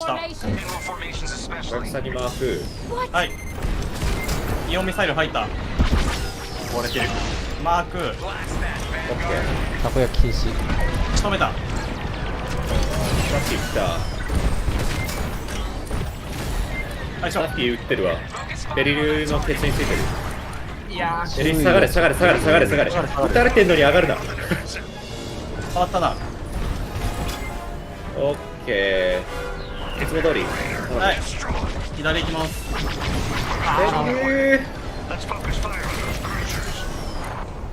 した。落差にマーク。はい。イオンミサイル入った。これ切る。マーク。オッケー。たこ焼き禁止。仕留めた。さっき来た。はい、さっき撃ってるわ。ベリルのケツについてる。いやー、ベリル下がれ下がれ下がれ下がれ下がれ。撃たれてんのに上がるな。変わったな。オッケー。いつも通り。はい。左行きます。ベリル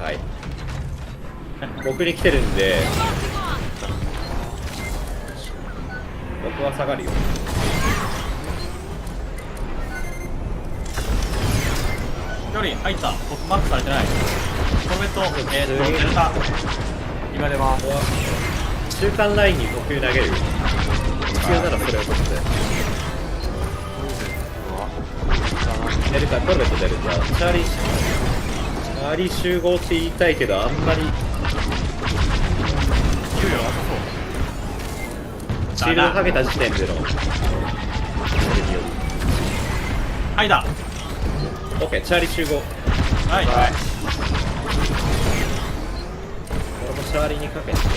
はい。僕に来てるんで。僕は下がるよ。距離入った。僕マークされてない。コルベット、デルタ。今出ます。中間ラインに僕投げる。必要ならそれを取って。デルタ、コルベットデルタ。チャーリー集合って言いたいけど、あんまり。猶予なさそう。シールドかけた時点での。はいだ。オッケー、チャーリー集合。はい。俺もチャーリーにかけてくわ。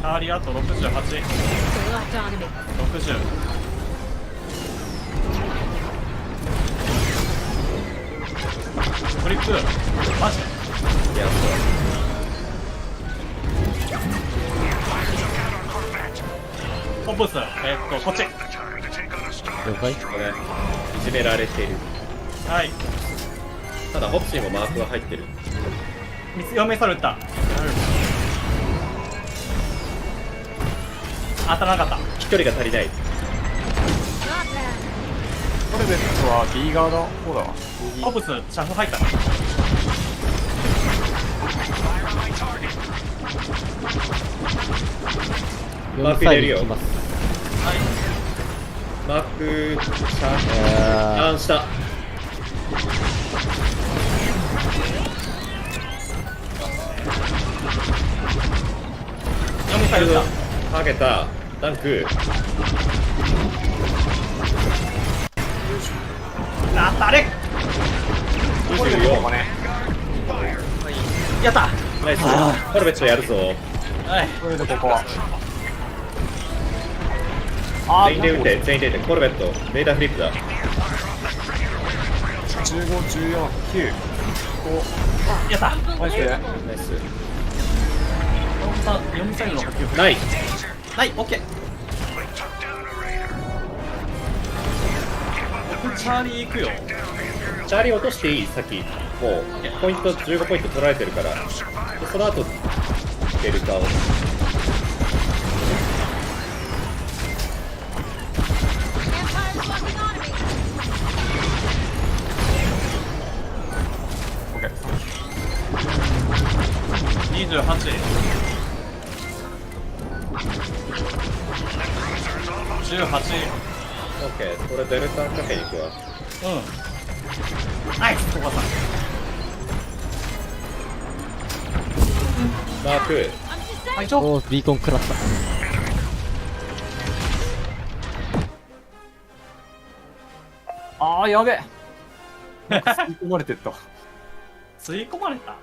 チャーリーあと68。60。トリック。マジで。いや、ホップス、こっち。了解。これ、いじめられている。はい。ただ、ホプシーもマークが入ってる。4名サル撃った。当たらなかっ飛距離が足りない。コルベットは B 側の方だわ。た。ホップス、シャフ入った。マーク入れるよ。行きます。はい。マーク、ターンした。4名サル撃った。かけた。ダンク。あれ24。やったナイス。コルベットやるぞ。はい。これでここは。全員で撃て、全員で撃て。コルベット、レーダーフリップだ。15、14、9、やった5。ナイス。ナイス。4ミサイルの補給。ない。はい、オッケー。僕、チャーリー行くよ。チャーリー落としていいさっき。もう、ポイント、15ポイント取られてるから。でその後、デルタを。28。18。オッケー、これデルタかけに行くわ。うん。ナイス、コバさん。マーク。はい、ちょ。おー、ビーコン食らった。あー、やべえ。なんか吸い込まれてった。吸い込まれた。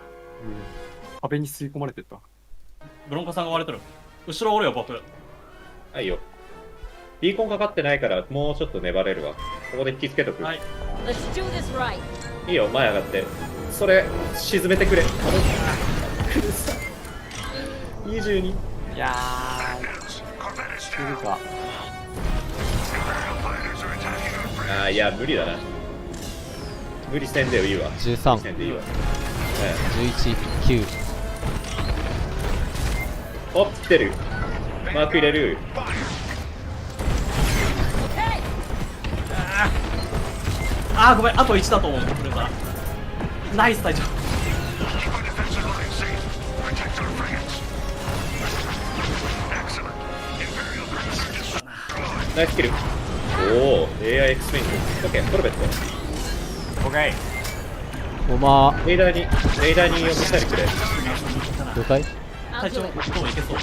壁に吸い込まれてった。ブロンコさんが割れとる。後ろおるよ、僕。はいよ。ビーコンかかってないから、もうちょっと粘れるわ。ここで引きつけとく。はい。いいよ、前上がって。それ、沈めてくれ。22。いやー、してるか。ああ、いや、無理だな。無理せんでいいわ。 13、せんでいいわ。11、9。お、来てる。マーク入れる。あー、ごめん、あと1だと思う。これから。ナイス、隊長。ナイスキル。おおお AI エクスペイント OK コルベットオッケー。おまレーダーにミサイルくれ了解隊長どうもいけそう。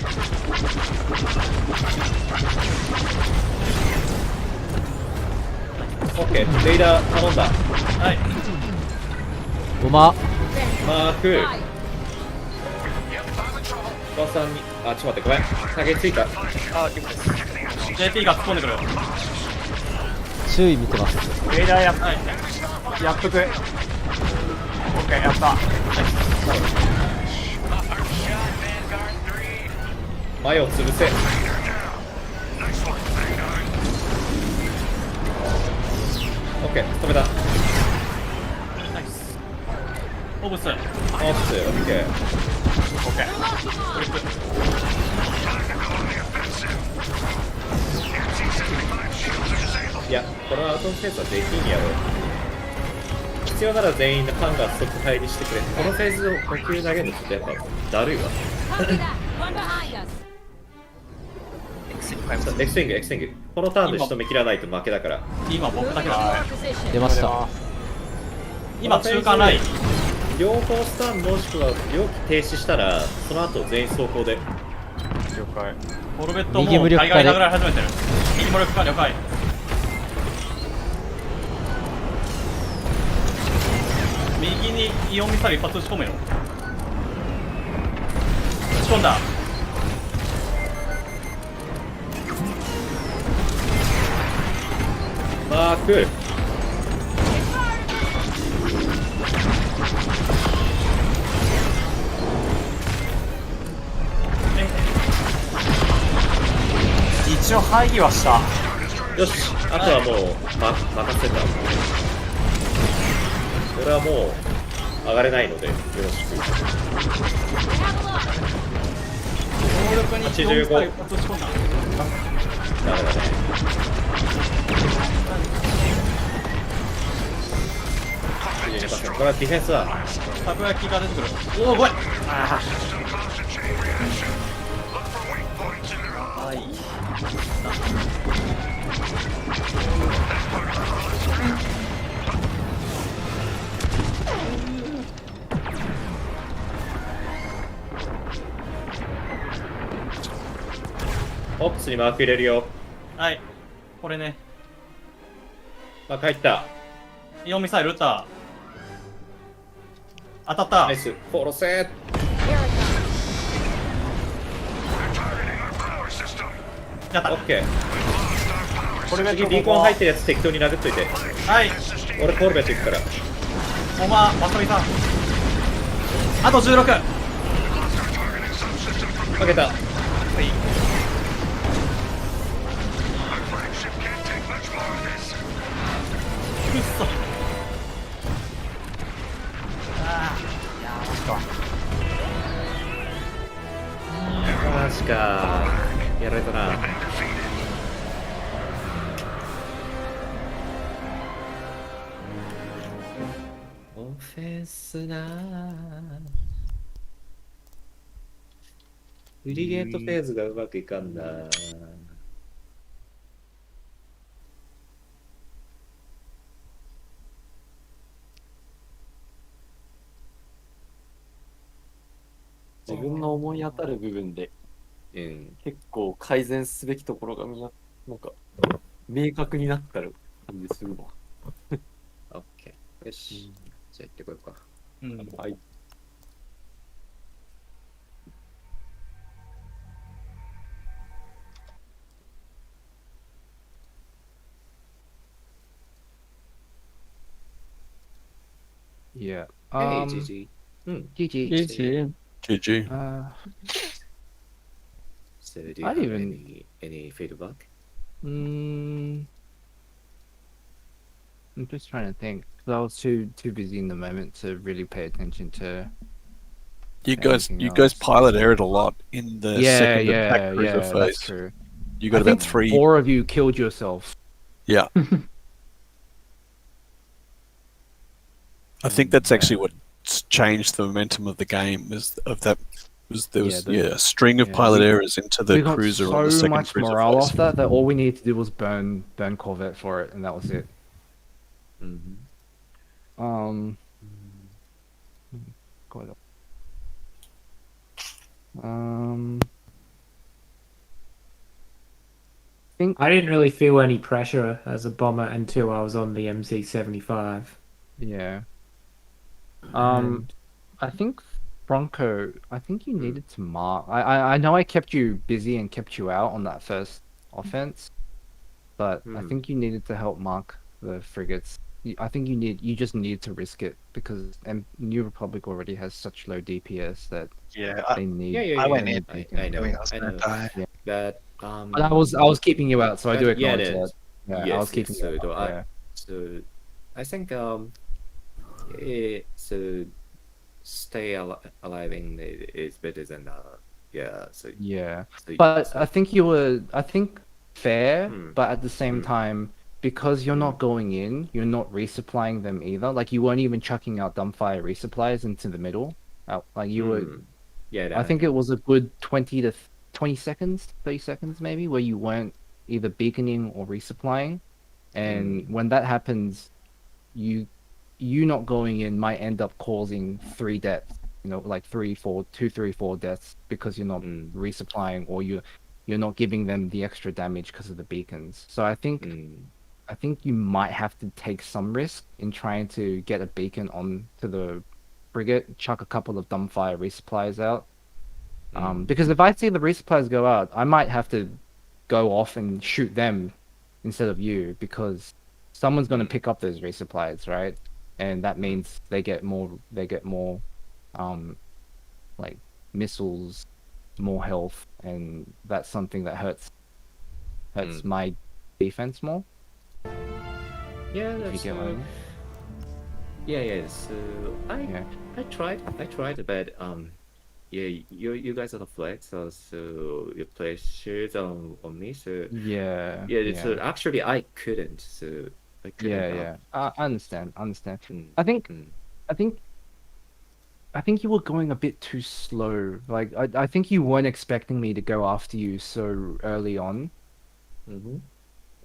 オッケーレーダー頼んだはい。おまマークおばさんにあちょっと待ってごめん影ついたあ、了解です。 JP が突っ込んでくる。周囲見てますレーダーはい。やっとく。オッケー、やった。前を潰せオッケー止めたナイス。オブス。オッケーオッケー。フリップ。いやこのアウトフェーズはできんやろ必要なら全員のハンガー即配にしてくれこのフェーズを呼吸投げるのちょっとやっぱだるいわエクスイングこのターンで仕留め切らないと負けだから今僕だけだ。出ました今中間ライン。両方スタンもしくは両機停止したらその後全員走行で了解。コルベットも右無力化で海外殴られ始めてる。右無力化了解。右にイオンミサイル一発撃ち込むよ。撃ち込んだ。マーク一応排疑はした。よしあとはもう、任せた俺はもう上がれないのでよろしく強力にイオンミサイル一発撃ち込んだ。ダメだねこれはディフェンスだたこ焼きが出てくる。おお、怖い。ああ。はい。オプスにマーク入れるよはい。これね。マーク入ったイオンミサイル撃った。当たったナイ。ス殺せやった。オッケーこれが次ビーコン入ってるやつ適当に殴っといてはい。俺コルベット行くからおま、まさみさん。あと16。負けたくっそ。マジかやられたなオフェンスなフリゲートフェーズがうまくいかんな自分の思い当たる部分でうん結構改善すべきところがなんか明確になったら感じするわ。オッケーよしじゃあ行ってこようかうん。はい。Yeah. Hey GG うん GG. GG. So do you I have even- any feedback? Mm, I'm just trying to think. 'Cause I was too busy in the moment to really pay attention to. You guys Anything else? pilot errored a lot in the second attack cruiser that's phase. true. You got I about think 3. 4 of you killed yourself. Yeah. I think that's actually what changed the momentum of the game, is of that There was Yeah, a string of pilot errors into the We got cruiser so on the second much cruiser morale phase. off that all we needed to do was burn Corvette for it, and that was it. Um, I didn't really feel any pressure as a bomber until I was on the MC-75. yeah. And- I think Bronco. I think you needed to mark. I know I kept you busy and kept you out on that first offense, but I think you needed to help mark the frigates. I think you just need to risk it because New Republic already has such low DPS that they need. I went in. I know. I know. Yeah. But But I was keeping you out, so I do yeah, acknowledge it that. is. Yeah, Yes, I was keeping yes, you so out. do I. So I think so stay alive in it is better than yeah. So Yeah, so, but so, I think you were. I think fair, Hmm. but at the same time, because you're not going in, you're not resupplying them either. Like you weren't even chucking out dumbfire resupplies into the middle. Like you were. yeah. I think it was a good 20 seconds, 30 seconds maybe, where you weren't either beaconing or resupplying, and when that happens, you not going in might end up causing 3 deaths. You know, like 3, 4, 2, 3, 4 deaths because you're not resupplying or you're not giving them the extra damage because of the beacons. So I think you might have to take some risk in trying to get a beacon on to the frigate, chuck a couple of dumbfire resupplies out. Because if I see the resupplies go out, I might have to go off and shoot them instead of you because someone's going to pick up those resupplies, right? And that means they get more like missiles, more health, and that's something that hurts my defense more. Yeah, If you that's get what I mean. yeah. So I tried, but yeah, you guys are the flex, so you play shares on me, so Yeah. So actually I couldn't, so I couldn't. Yeah. I understand. Mm. I think you were going a bit too slow. Like I think you weren't expecting me to go after you so early on.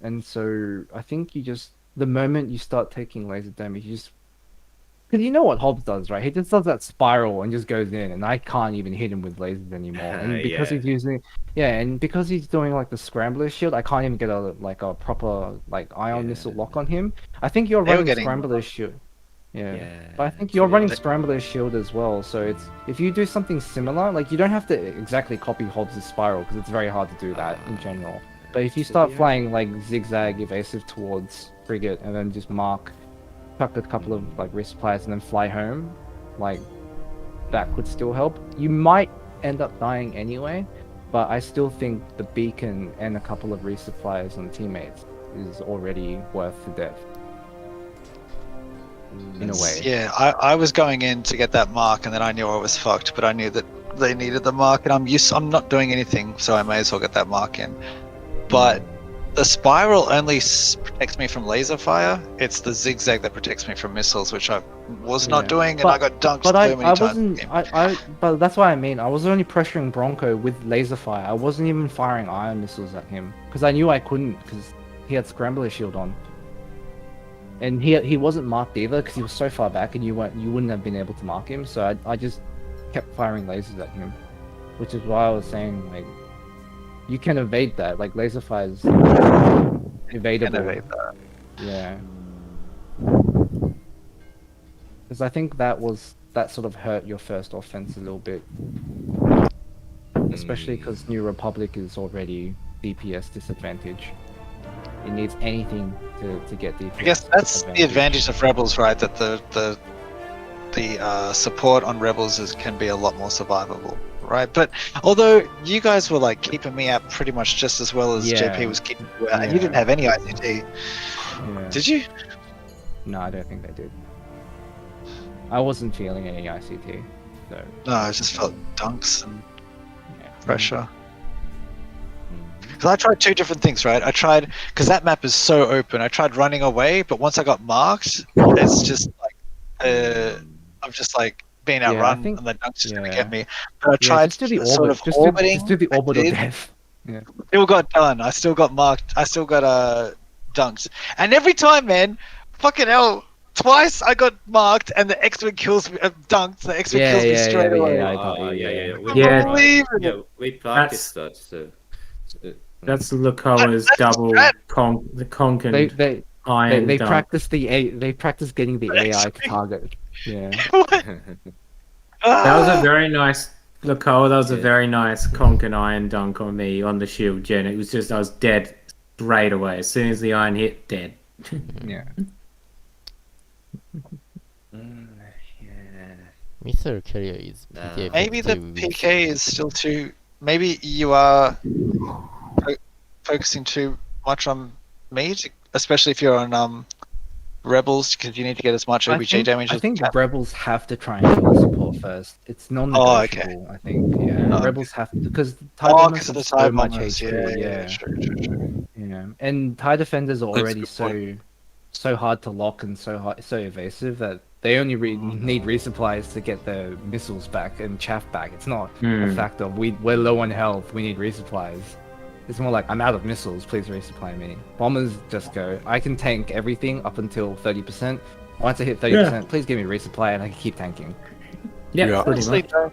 And so I think the moment you start taking laser damage, because you know what Hobbs does, right? He just does that spiral and just goes in, and I can't even hit him with lasers anymore. And because he's using, and because he's doing like the scrambler shield, I can't even get a proper like ion missile lock on him. I think you're running scrambler shield. But I think you're running scrambler shield as well. So if you do something similar, like you don't have to exactly copy Hobbs' spiral because it's very hard to do that in general. But if you start flying like zigzag evasive towards frigate and then just chuck a couple of like resupplies and then fly home, like that could still help. You might end up dying anyway, but I still think the beacon and a couple of resupplies on teammates is already worth the death. In a way. Yeah, I was going in to get that mark, and then I knew I was fucked. But I knew that they needed the mark, and I'm not doing anything, so I may as well get that mark in. But the spiral only protects me from laser fire. It's the zigzag that protects me from missiles, which I was not doing, and I got dunked so many times. But that's what I mean. I was only pressuring Bronco with laser fire. I wasn't even firing ion missiles at him because I knew I couldn't because he had scrambler shield on. And he wasn't marked either because he was so far back and you wouldn't have been able to mark him. So I just kept firing lasers at him, which is why I was saying like you can evade that. Like laser fire is evadable. Yeah. Because I think that sort of hurt your first offense a little bit, especially because New Republic is already DPS disadvantage. It needs anything to get DPS. I guess that's the advantage of Rebels, right? That the support on Rebels can be a lot more survivable, right? But although you guys were like keeping me out pretty much just as well as JP was keeping you out, and you didn't have any ICT, did you? No, I don't think they did. I wasn't feeling any ICT, so. No, I just felt dunks and pressure. Because I tried 2 different things, right? I tried, because that map is so open, I tried running away, but once I got marked, it's just like, I'm just like, being Yeah, I outrun, think- and the dunk's just gonna yeah. get me. But I Yeah, tried just do the sort orbit. of Just orbiting. do the I orbital did. death. Still got done. I still got marked. I still got dunks. And every time, man, fucking hell, twice I got marked, and the X-Wing kills me. Dunked. The X-Wing kills me straight away. I got you. yeah. Unbelievable. We practiced that. So, That's Lucoa's That's double strat. the conk and They iron they dunk. practice they practice getting the AI to target. Yeah. That was a very nice Lucoa. That was a Yeah. very nice conk and iron dunk on me on the shield gen. It was just I was dead straight away as soon as the iron hit. Dead. Yeah. Missile carrier is pretty Maybe the effective with- PK is still too. Maybe you are focusing too much on me, especially if you're on rebels, because you need to get as much OBJ damage I as think you can. rebels have to try and kill the support first. It's non-negotiable. I think. Yeah. Oh, Rebels have to because TIE Oh, bombers because of the have so side much bombers. HP. Yeah, true. Yeah, and TIE defenders are That's a already good so hard to lock and so evasive that they only need resupplies to get their missiles back and chaff back. It's not a fact of we're low on health, we need resupplies. It's more like I'm out of missiles, please resupply me. Bombers just go, I can tank everything up until 30%. Once I hit 30%, please give me resupply and I can keep tanking. Yeah, pretty Honestly, much.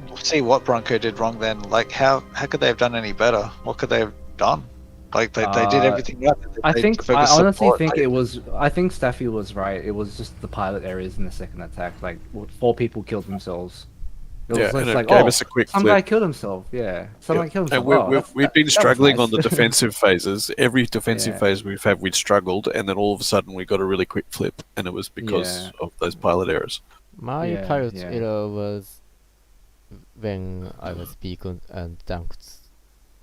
we'll see what Bronco did wrong then. Like, how could they have done any better? What could they have done? Like, they did everything right. I They think I focused honestly support, think like- it was. I think Staffy was right. It was just the pilot errors in the second attack. Like 4 people killed themselves. It Yeah, was and just it like, gave oh, us a quick some flip. guy killed himself. Yeah, some guy killed And himself. we've been that was struggling on nice. the defensive phases. Every defensive Yeah. phase we'd struggled, and then all of a sudden we got a really quick flip, and it was because Yeah. of those pilot errors. My Yeah, pilot yeah. error was when I was beacon and dunked.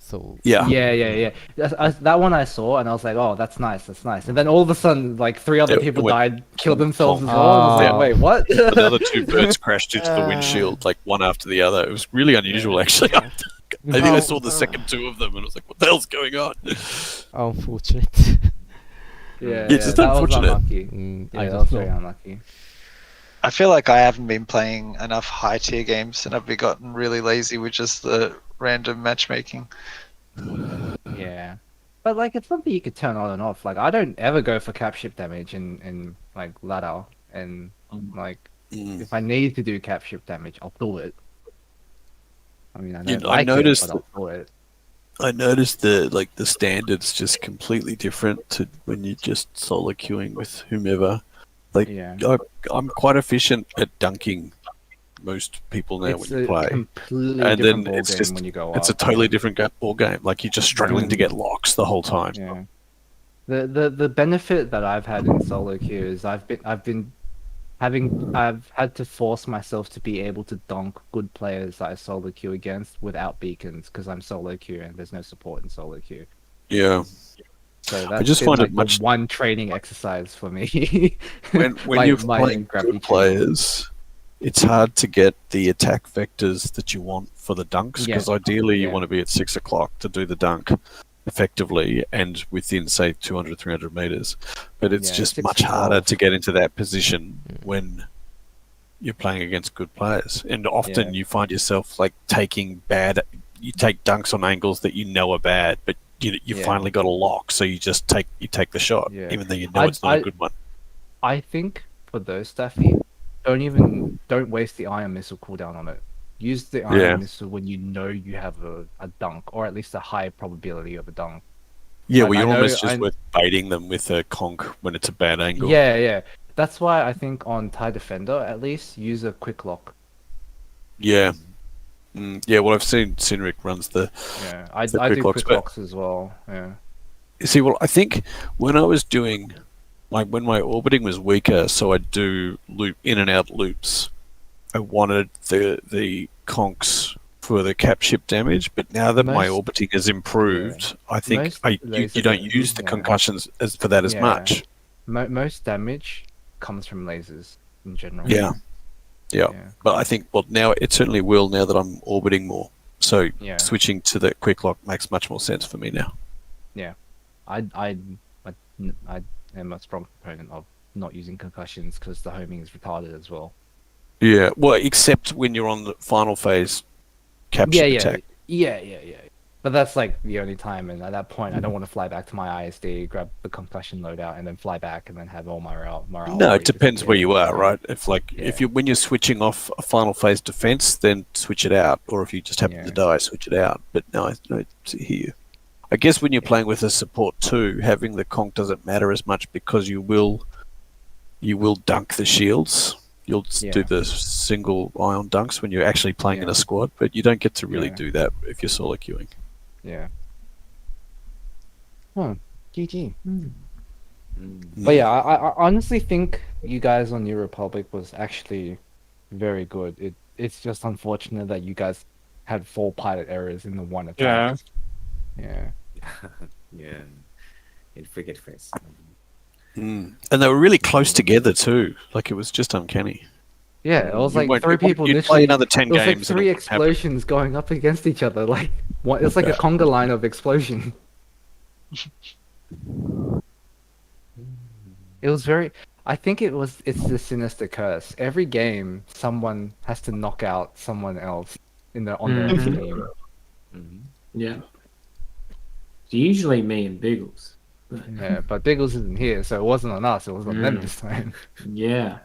So Yeah. Yeah. That one I saw, and I was like, oh, that's nice. And then all of a sudden, like 3 other It people went died, killed themselves as plonk. well. And I was Oh. like, wait, what? Another 2 birds crashed into the windshield, like one after the other. It was really unusual, actually. I think I saw the second 2 of them, and I was like, "What the hell's going on?" unfortunate. Yeah, just that was unfortunate. unlucky. I Yeah, that don't was very know. unlucky. I feel like I haven't been playing enough high tier games, and I've gotten really lazy with just the random matchmaking. Yeah. But like it's something you could turn on and off. Like I don't ever go for cap ship damage in like ladder and like if I need to do cap ship damage, I'll do it. I mean I don't like noticed it, but I'll do it. I noticed the standards just completely different to when you're just solo queuing with whomever. Like Yeah. I'm quite efficient at dunking most people now It's when you a play. completely And different then ball it's game just when you go it's a up. totally different ball game. Like you're just struggling to get locks the whole time. Yeah. The benefit that I've had in solo queue is I've had to force myself to be able to donk good players that I solo queue against without beacons because I'm solo queue and there's no support in solo queue. Yeah. So that's just been, find it like, the much- one training exercise for me. When you're playing gravity good players, it's hard to get the attack vectors that you want for the dunks because ideally you Yeah. want to be at 6 o'clock to do the dunk effectively and within say 200 300 meters, but it's Yeah, just 6 much to harder 12. to get into that position when you're playing against good players, and often Yeah. you find yourself like taking you take dunks on angles that you know are bad, but you Yeah. finally got a lock, so you just take the shot Yeah. even though you know I- it's not a good one. I think for those Staffy, don't waste the iron missile cooldown on it. Use the iron missile when you know you have a dunk, or at least a high probability of a dunk. Yeah, Like, well, I you're know- almost just I- with baiting them with a conk when it's a bad angle. Yeah. That's why I think on TIE Defender, at least, use a quick lock. Yeah. Yeah, well, I've seen Sinric runs the... Yeah, I The do quick locks, quick but- locks as well. Yeah. You see, well, I think when I was doing... Like, when my orbiting was weaker, so I'd do in and out loops, I wanted the conks for the cap ship damage, but now that my Most- orbiting has improved, I think Most you laser don't guns, use the yeah. concussions for that as Yeah. much. Most damage comes from lasers in general. Yeah. Yeah. Yeah. But I think, well, now it certainly will now that I'm orbiting more. So Yeah. switching to the quick lock makes much more sense for me now. I am a strong proponent of not using concussions because the homing is retarded as well. Yeah, well, except when you're on the final phase capture attack. Yeah. But that's like the only time, and at that point, I don't want to fly back to my ISD, grab the concussion loadout, and then fly back and then have all morale. No, it depends where you are, right? If Yeah. if you when you're switching off a final phase defense, then switch it out, or if you just happen to die, switch it out. But no, I hear you. I guess when you're playing with a support too, having the conch doesn't matter as much because you will dunk the shields. You'll do the single ion dunks when you're actually playing in a squad, but you don't get to really do that if you're solo queuing. Yeah. Oh, GG. But yeah, I honestly think you guys on New Republic was actually very good. It's just unfortunate that you guys had 4 pilot errors in the one attack. Yeah. In frigate phase. And they were really close together too. Like it was just uncanny. Yeah, it was You like won't- 3 people you'd literally. play another 10 it was like games and 3 it wouldn't happen. explosions going up against each other. Like it's like a conga line of explosion. It was very. I think it's the sinister curse. Every game, someone has to knock out someone else on their team. Yeah. It's usually me and Biggles. Yeah, but Biggles isn't here, so it wasn't on us. It was on them this time. Yeah.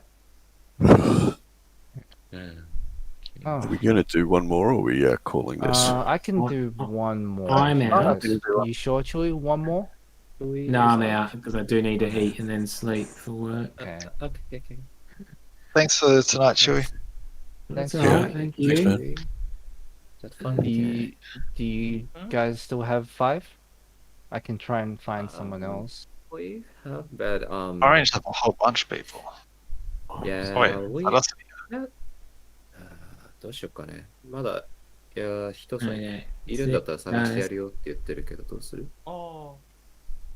Oh. Are we going to do one more, or are we calling this? I can do one more. I'm out. You sure, Chewy? One more? No, I'm out because I do need to eat and then sleep for work. Okay. Okay. Thanks for tonight, Chewy. Thanks, That's all right, Chewy. thank Thanks, you. man. That's fun. Do you guys still have 5? I can try and find someone else. We have, but Orange have a whole bunch of people. yeah, Oh, wait, we あらすどうしようかね。まだ、いや、人さんはいはいいるんだったら探してやるよって言ってるけど、どうする？ああ、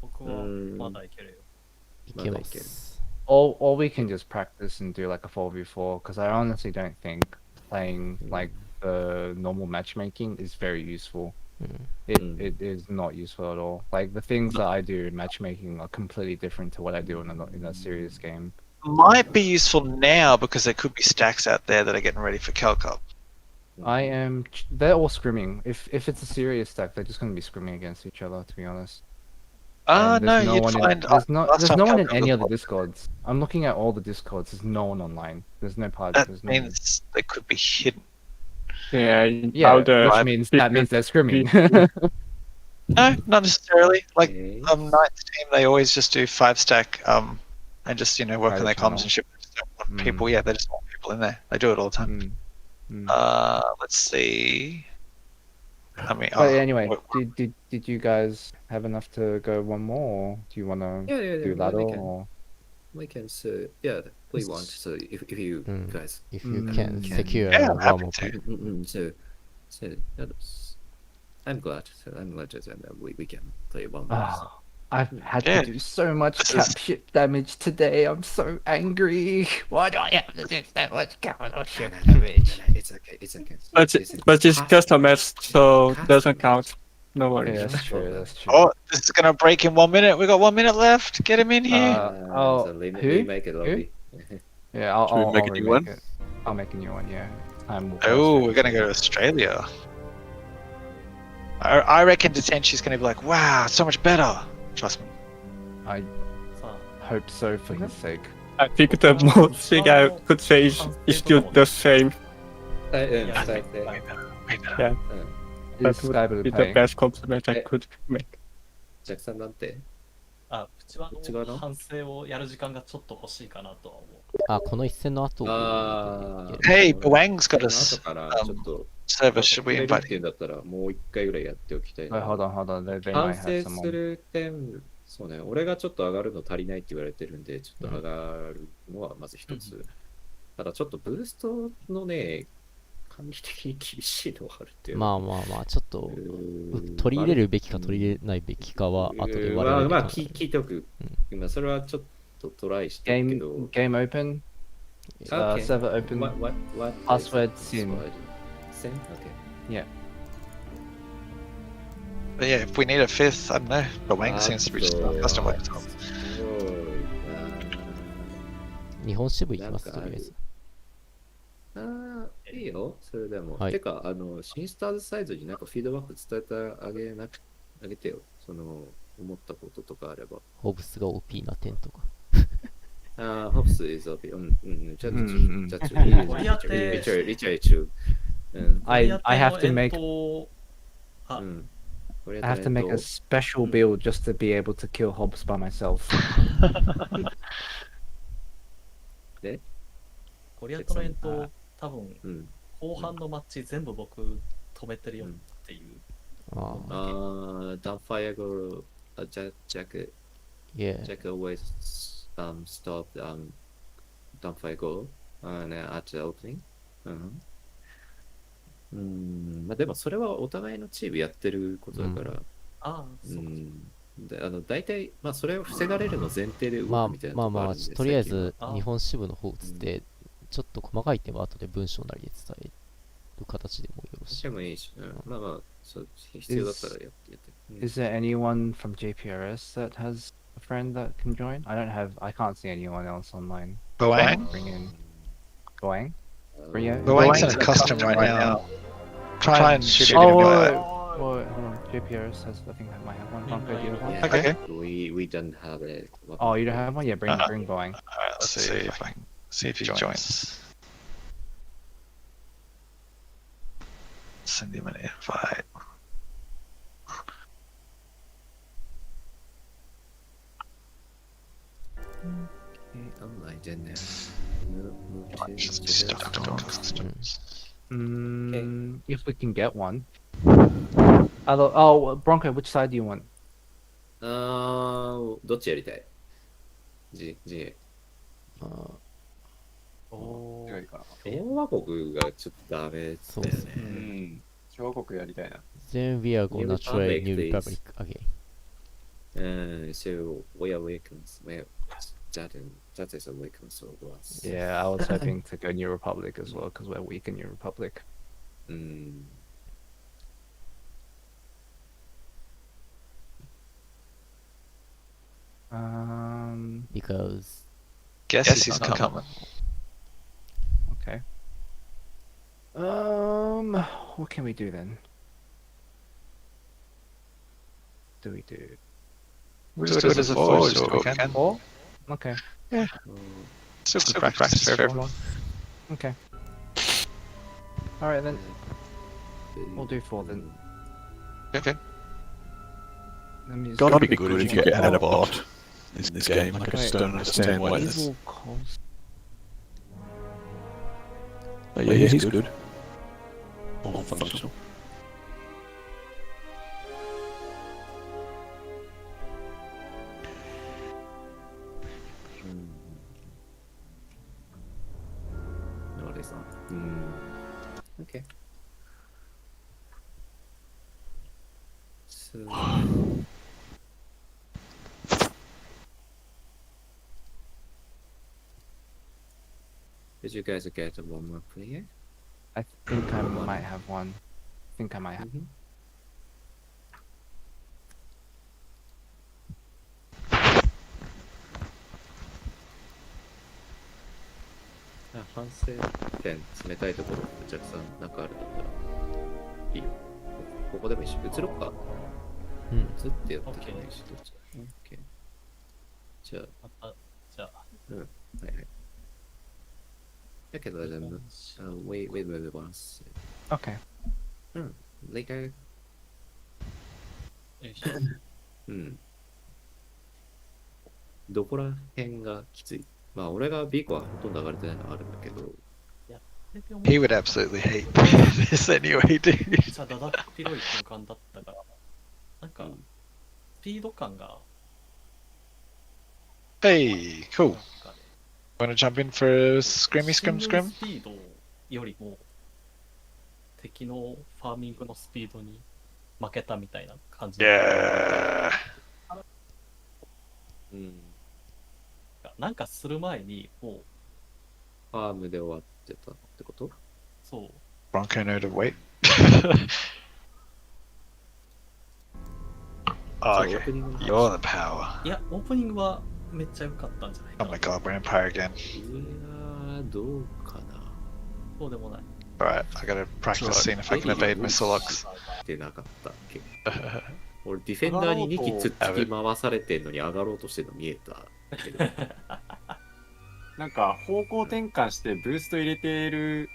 僕はまだいけるよ。いけます。 Or we can just practice and do like a 4v4, because I honestly don't think playing like the normal matchmaking is very useful. It is not useful at all. Like the things that I do in matchmaking are completely different to what I do in a serious game. Might be useful now because there could be stacks out there that are getting ready for Cal Cup. They're all scrimming. If it's a serious stack, they're just going to be scrimming against each other, to be honest. Ah, And no, there's you'd one in- find. There's no last time one Cal in Cup any was other on, discords. I'm looking at all the discords. There's no one online. There's no party. That There's no one. means they could be hidden. Yeah, Yeah, how the which means that means they're scrimming. No, not necessarily. Like Okay. Knight's team, they always just do 5-stack and just work on Private their comms channel. and shit. They just don't want people. Yeah, they just want people in there. They do it all the time. Let's see. I mean, But anyway, did you guys have enough to go one more, or do you want to Yeah, do ladder? we can. Or We can, so yeah, we want. So if you guys, If you can secure yeah, I'm one happy more to. point. so that's, I'm glad. So I'm glad that we can play one more. Ah, I've had Yeah, to do so much this cap is- ship damage today. I'm so angry. Why do I have to do so much capital ship damage? It's okay. It's okay. But it's custom match, so doesn't count. No Yeah, worries. that's true. That's true. Oh, this is gonna break in 1 minute. We got 1 minute left. Get him in here. Oh, so who? we make it lobby. Yeah, I'll, Should we I'll, make I'll a new remake one? it. I'll make a new one. Yeah. Time will Oh, pass we're gonna go to Australia. I reckon Detenchi's gonna be like, wow, so much better. Trust me. I さ hope so for his sake. I think the most thing I could say is still the same. Yeah, Way better. Way better. Yeah, Is that would Skype be to the pay? best compliment I could make. ジャックさんなんてあ、口話口話のの反省をやる時間がちょっと欲しいかなとは思う。あ、この一戦の後あーいける Hey, Boang's got 後 us からちょっと service. Should we やれる invite っていうんだったらもう一回ぐらいやっておきたい Wait, な。 hold on, hold on. They 反 might 省 have す someone. る点、そうね、俺がちょっと上がるの足りないって言われてるんで、ちょっと上がるのはまず一つ。ただちょっとブーストのね、管理的に厳しいのはあるっていう。まあまあまあ、ちょっと取り入れるべきか取り入れないべきかは後で我々でまあ考える聞いておく。まあそれはちょっとトライしてるけど。 Game open. Okay. Server open. What Password Sin. Sin? Okay. Yeah. But yeah, if we need a 5th, I don't know. Boang seems to be just not custom with it. すごいな。日本支部行きます、とりあえず。て。いいよ、それでも。はいてか、シンスターズサイドになんかフィードバック伝えてあげてよ。思ったこととかあれば。ホブスが OP な点とか。ホプス is OP. じゃあ、リアテリチャイ中。I have to make あ、 I have to make a special build just to be able to kill Hobbs by myself. ゴリアテの遠投、多分、うん。後半のマッチ全部僕止めてるよっていう。ああ。Dumbfire go, Jack Yeah. always stop Dumbfire go at the opening. まあでもそれはお互いのチームやってることだから、ああ、そうか。大体、まあそれを防がれるの前提で動まあくみたいなまあまあ、とこあるんでとりあえずあ日本支部の方つって、ちょっと細かい点は後で文章なりで伝える形でもよろしい。してもいいし、まあまあ、そう必要だったらやって。Is there anyone from JPRS that has a friend that can join? I can't see anyone else online. Boang? Bring in Boang? Rio? Boang's in a custom right now. Try and shoot him. Oh, wait, hold on. JPRS has, I think I might have one. Bronco, do you have one? Yeah, Okay. We don't have it. Oh, you don't have one? Yeah, bring Boang. Alright, let's see if I can see if he joins. Send him an invite. Online then Just stuck on customs. If we can get one. Oh, Bronco, which side do you want? どっちやりたい ?G。おー、共和国がちょっとダメそうだよね。ですね。共和国やりたいな。Then we are gonna try New Republic, Republic again. So we awakens. That is awakens for us. Yeah, I was hoping to go New Republic as well because we're weak in New Republic. Because Guess he's not coming. Okay. What can we do then? Do we do We'll do it as a forward so we can. four? Okay. Still good practice for everyone. Okay. All right then. We'll do four then. Okay. Let me just Gotta be good if you get out of bot in this game. Like, I just don't understand why this. Evil calls. But yeah, he's good. All functional. No, it's not. Okay. So. Did you guys get one more player? I think I might have one. I think I might have. Ah, 反省点冷たいところ、お客さんなんかあるんだったらいいよ。ここでもいいし、移ろっか。うん。移ってやってきてもいいし、どっちだ。OK。じゃあ、また、じゃあ、はいはい。だけど、全部、wait once. Okay. Later. よいしょ。どこら辺がきつい？まあ、俺が B 個はほとんど上がれてないのはあるんだけど。He would absolutely hate this anyway, dude. めっちゃだだっ広い空間だったから、なんか、スピード感が、Hey, cool. Wanna jump in for scrimmy scrim ス scrim? ピードよりも、敵のファーミングのスピードに負けたみたいな感じ。Yeah. なんかする前に、もう、ファームで終わってたってこと？そう。Bronco know to wait. Oh, okay. You're the power. いや、オープニングはめっちゃ良かったんじゃないか Oh な。 my god, we're Empire again. いやー、どうかな。そうでもない。Alright, I gotta practice seeing if I can evade missile locks. ってなかったっけ俺、ディフェンダーに2機つっつき回されてんのに上がろうとしてるの見えたけど。なんか方向転換してブースト入れてる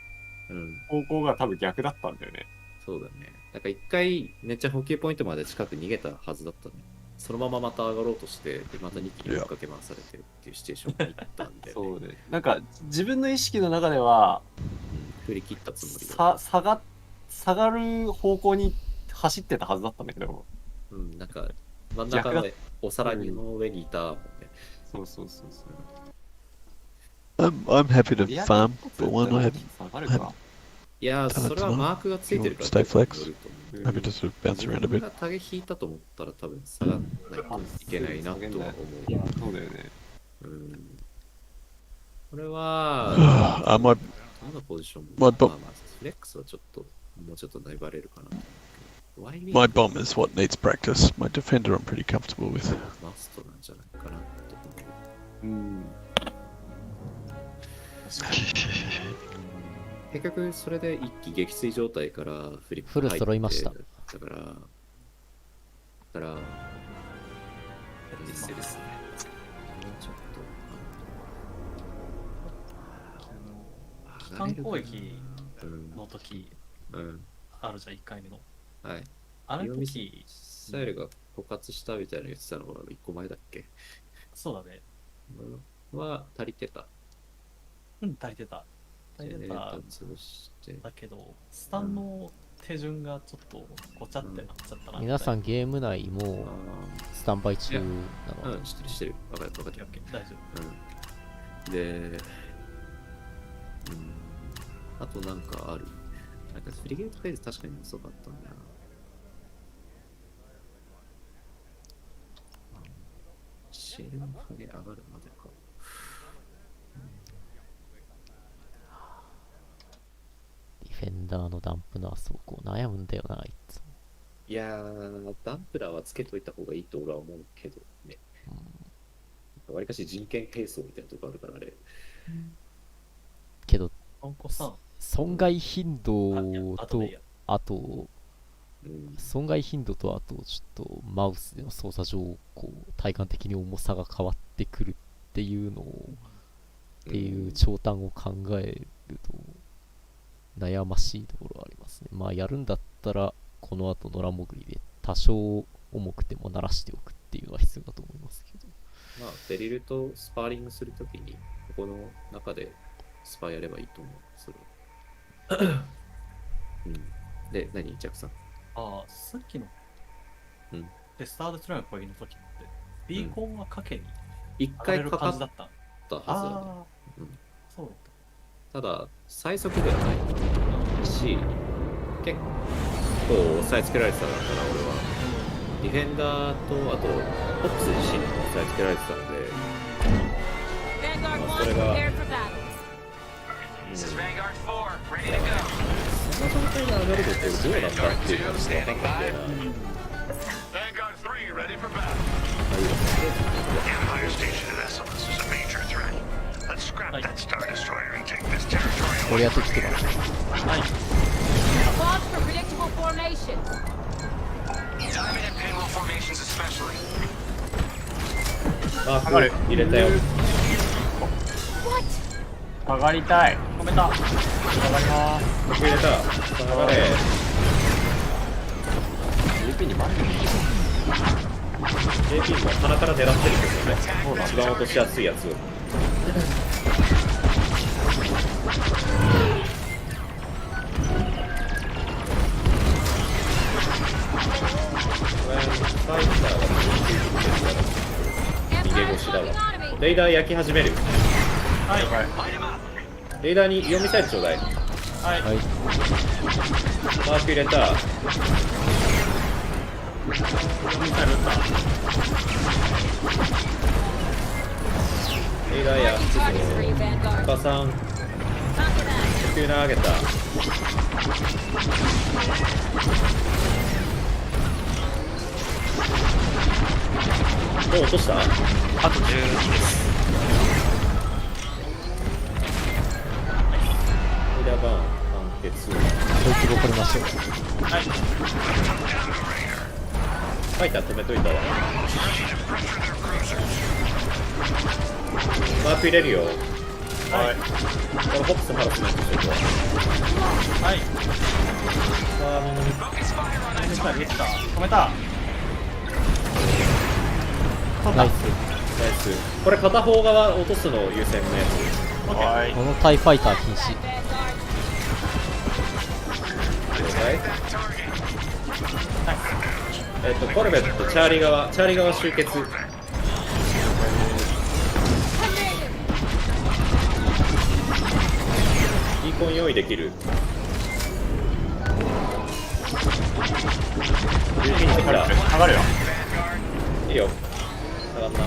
方向が多分逆だったんだよね。そうだね。なんか一回めっちゃ補給ポイントまで近く逃げたはずだったね。そのまままた上がろうとして、でまた2機に追っかけ回されてるっていうシチュエーションに行ったんで、ね。そうね。なんか自分の意識の中では、振り切ったつもりで下がる方向に走ってたはずだったんだけど。なんか真ん中のお皿の上にいたもんね。そうそうそうそう。I'm happy to farm, but why not have? いや、それはマークがついてるから。Stay flex. Happy to sort of bounce around a bit. タゲ引いたと思ったら多分下がらないといけないなとは思う。そうだよね。これは、my どのポジションも、まあフレックスはちょっと、もうちょっと粘れるかなと思うけど。My bomb is what needs practice. My defender I'm pretty comfortable with. マストなんじゃないかなと思う。結局それで一気撃墜状態からフリップフル揃いました。だからですね。ちょっ機関攻撃の時、あるじゃん、1回目の。はい。あの時、ミサイルが枯渇したみたいな言ってたのは1個前だっけ？そうだね。は足りてた。足りてた。だけど、スタンの手順がちょっとごちゃってなっちゃったな。皆さんゲーム内もスタンバイ中なの？してる。分かった。大丈夫。で、あとなんかある。なんかフリゲートフェーズ確かに遅かったんだな。シェルのハゲ上がるまでか。ディフェンダーのダンプのあそこ悩むんだよな、いつも。いやー、ダンプラーはつけといた方がいいと俺は思うけどね。わりかし人権並走みたいなとこあるからね。けど、損害頻度と、あと、損害頻度とあと、ちょっとマウスでの操作上、こう、体感的に重さが変わってくるっていうのを、っていう長短を考えると、悩ましいところはありますね。まあ、やるんだったら、この後、野良潜りで多少重くても慣らしておくっていうのは必要だと思いますけど。まあ、デリルとスパーリングするときに、ここの中でスパやればいいと思う。それは。で、何ジャックさん。さっきの、で、スタートスライム攻撃の時って、ビーコンはかけに一回かかだったはずだね。そうだった。ただ、最速ではないし、結構押さえつけられてたから、俺は。ディフェンダーと、あと、ポップス自身に押さえつけられてたんで、それが、その状態で上がるのってどうだったっていうのが分かんないんだよな。これやってきてます。はい。マーク入れたよ。上がりたい。止めた。上がります。入れた。下がれ。JP に待ってる。JP も鼻から狙ってるけどね。一番落としやすいやつを。ファイターが逃げ腰だわ。レイダー焼き始める。はい。レーダーに4ミサイルちょうだい。はい。マーク入れた。4ミサイル撃った。レーダーや。お母さん。急に上げた。もう落とした？あと12です。レーダーバーン完結。ツこいつ残りましょう。はい。ファイター止めといたわ。マーク入れるよ。はい。これホップスハラスメントしとくわ。はい。さあ、みんな見止めた。ナイス。ナイス。これ片方側落とすの優先のやつ。はい。このタイファイター禁止。了解。コルベット、チャーリー側集結。ビーコン用意できる。上がるよ。いいよ。上がんな。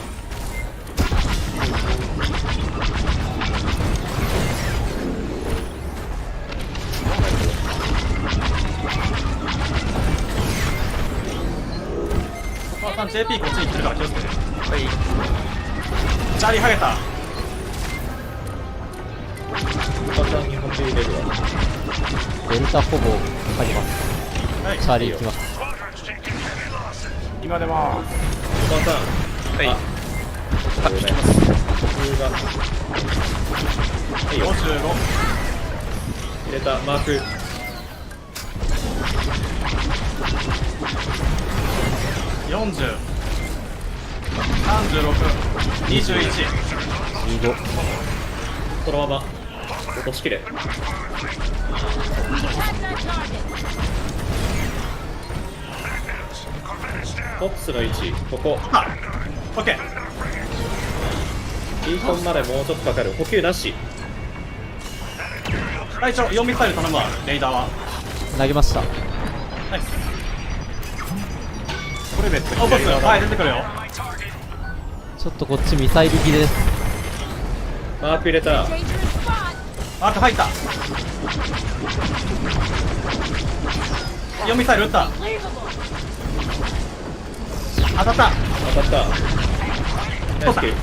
お母さん JP こっちに来てるから気をつけて。はい。チャーリーハゲた。簡単に本当に入れるわ。デルタほぼかかります。はい。チャーリー行きます。今出ます。おばさん。はい。ごめん。僕が。はいよ。55。入れた。マーク。40。36。21。25。そのまま落としきれ。ホップスの位置、ここ。あ、オッケー。ビーコンまでもうちょっとかかる。補給なし。隊長、4ミサイル頼むわ、レイダーは。投げました。ナイス。コルベットオーボス、はい、出てくるよ。ちょっとこっちミサイル切れです。マーク入れた。マーク入った。4ミサイル撃った。当たった。当たった。ナイスキル。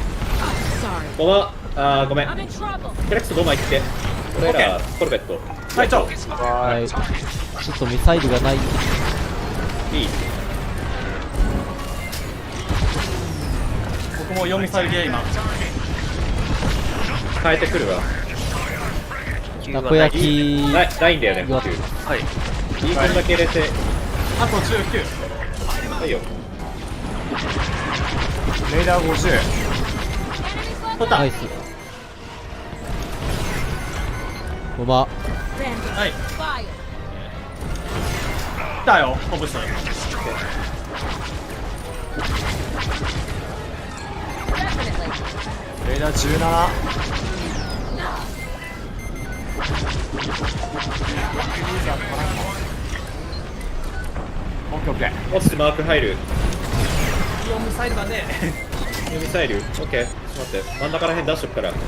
ボマ、ごめん。クレックスボマ行って。俺ら、コルベット。隊長。はい。ちょっとミサイルがない。いい。僕も4ミサイルゲー今。変えてくるわ。たこ焼き。ないんだよね、補給。はい。ビーコンだけ入れて。あと19。はいよ。レーダー50。取った。ナイス。ボマ。はい。来たよ、ホブス。レーダー17。オッケーオッケー。落ちてマーク入る。4ミサイルだね。ミサイル。オッケー。ちょっと待って。真ん中ら辺出しとくから。はい。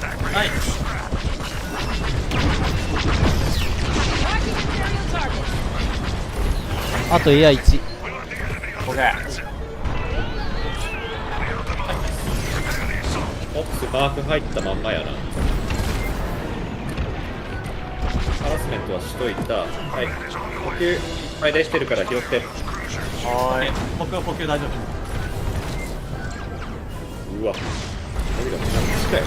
あとエア1。オッケー。オップスマーク入ったまんまやな。ハラスメントはしといた。はい。呼吸いっぱい出してるから拾って。はーい。僕は呼吸大丈夫。うわ。これがめちゃくちゃ近い。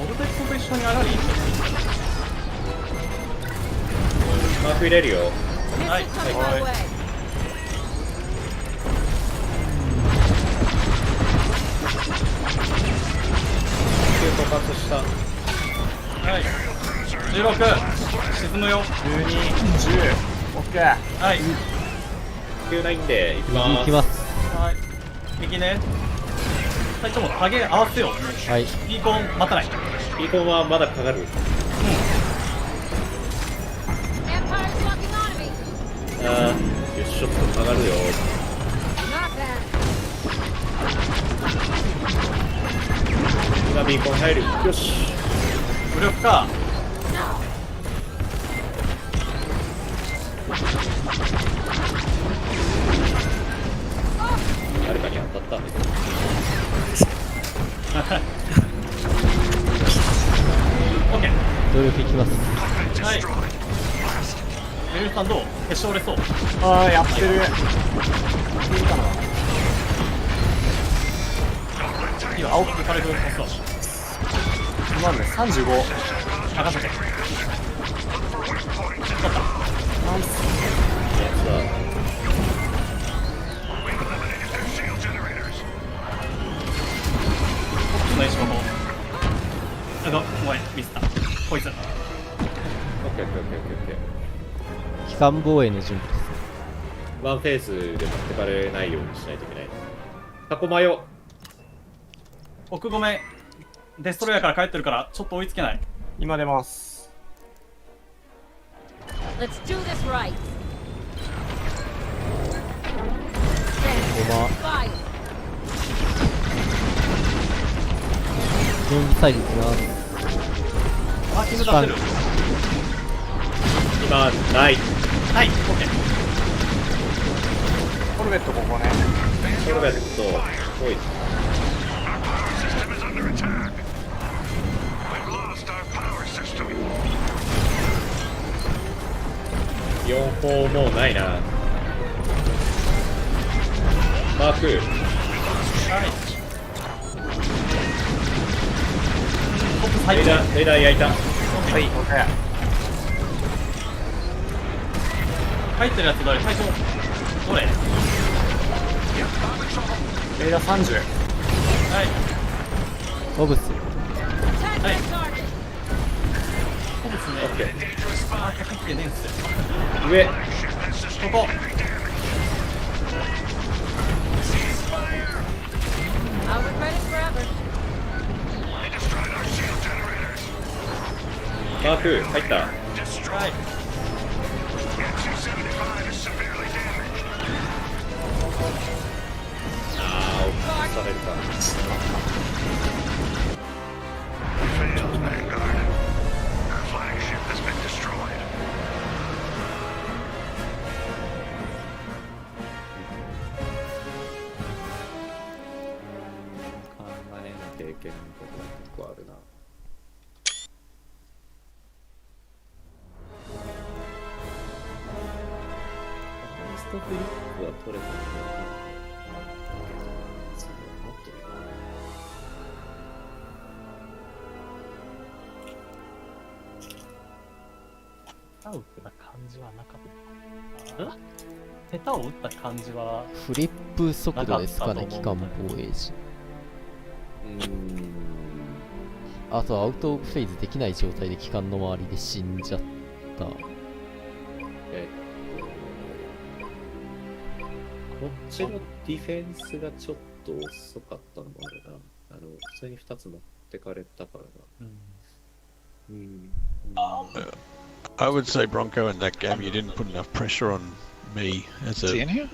オルテックと一緒に上がり。マーク入れるよ。はい。はい。呼吸枯渇した。はい。16。沈むよ。12、10。オッケー。はい。呼吸ないんで、行き右ます。行きます。はい。右ね。隊長も影合わせよう。はい。ビーコン待たない。ビーコンはまだかかる。よし、ちょっと上がるよ。今ビーコン入る。よし。無力か。誰かに当たったんだけど。きます。はい。メルさんどう？決勝折れそう。ああ、やってる。いいかな。いいよ、青く軽く押そう。今まで35。任せて。取った。ナイス。お願いします。ごめん、ミスった。こいつ。オッケーオッケーオッケーオッケー。機関防衛の準備です。ワンフェースで持ってかれないようにしないといけない。タコマヨ。奥ごめん。デストロイヤーから帰ってるからちょっと追いつけない。今出ます。Let's do this right. 5番 Fire. 準備サイドいきます。マーキング出せる。今ない。はい、オッケー。コルベットここね。コルベット、おい。4砲もうないな。マーク。はい。トップ最高。レーダー焼いた。はい。入ってるやつ誰？最初。どれ？レーダー30。はい。オブス。はい。そうですね。オッケー。あー、入ってねえんすよ。上。ここ。I'll regret it forever. マーク入った。はい。あー、落とされるか。考えなきゃいけないことが結構あるな。ファーストフリップは取れたんだよな。そう思ってる下手を打った感じはなかった。下手を打った感じはフリップ速度ですかね、機関なかったと思う防衛時。あとアウトオブフェイズできない状態で機関の周りで死んじゃった。こっちのディフェンスがちょっと遅かったのもあるな。普通に2つ持ってかれたからな。I would say, Bronco, in that game, you didn't put enough pressure on me as Is he in here?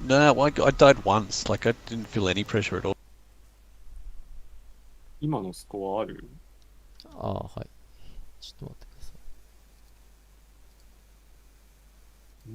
No, I died once. Like, I didn't feel any pressure at all. 今のスコアある？ああ、はい。ちょっと待ってください。